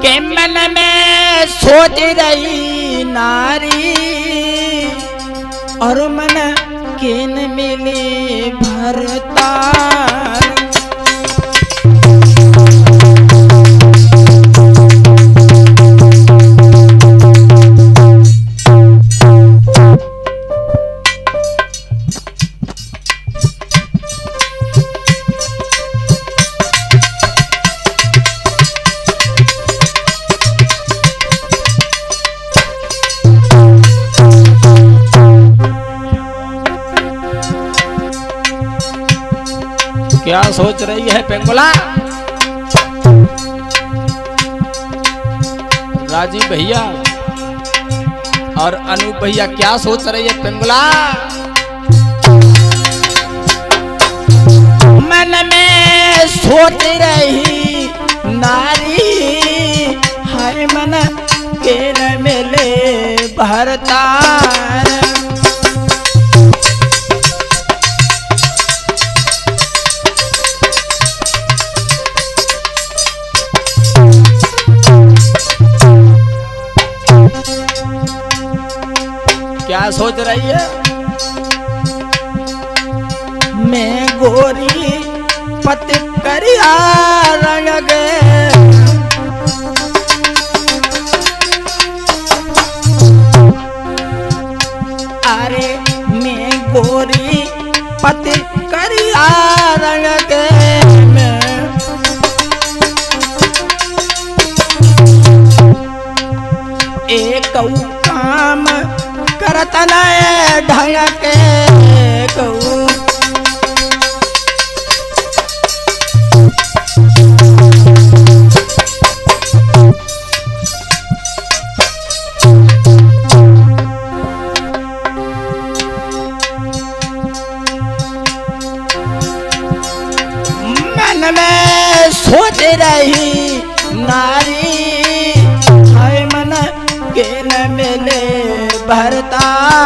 के मन में सोच रही नारी और मन किन मिली भरतार। क्या सोच रही है पेंगुला? राजीव भैया और अनूप भैया क्या सोच रही है पेंगुला? मन में सोच रही नारी हाय मन के न मिले भरतार। क्या सोच रही है? मैं गोरी पति करिया रंग गे अरे मैं गोरी पति करिया रंग गे मैं एक काम करतन ढंग के कहूँ मन में सोच रही नारी हाय मन के न मिले भरतार।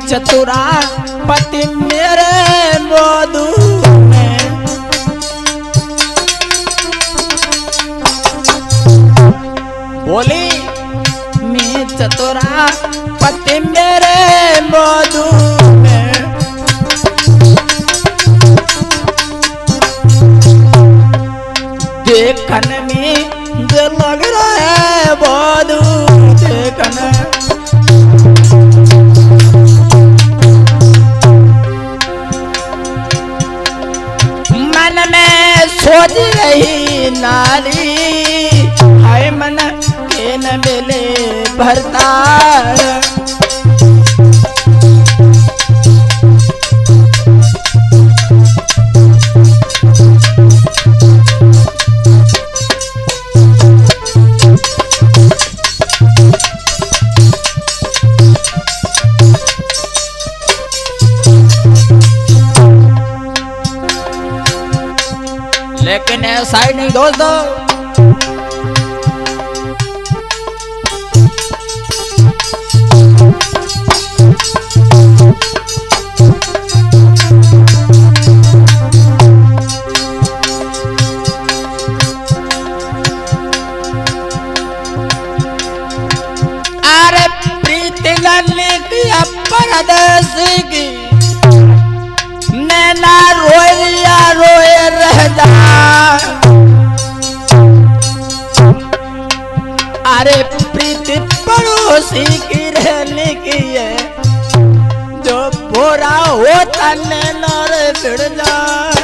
चतुरा पति मेरे मोदू में बोली मैं चतुरा पति मेरे मोदू में देखन में जो लग रहा है मोदू देखन सोच रही नारी हाय मन के न मिले भरतार। लेकिन ऐसा ही नहीं दोस्तों, अरे प्रीति की परदेसी की नैना रोया रोए अरे प्रीति पड़ोसी की रहने की है, जो बोरा होता ने नर भिड़ जाए।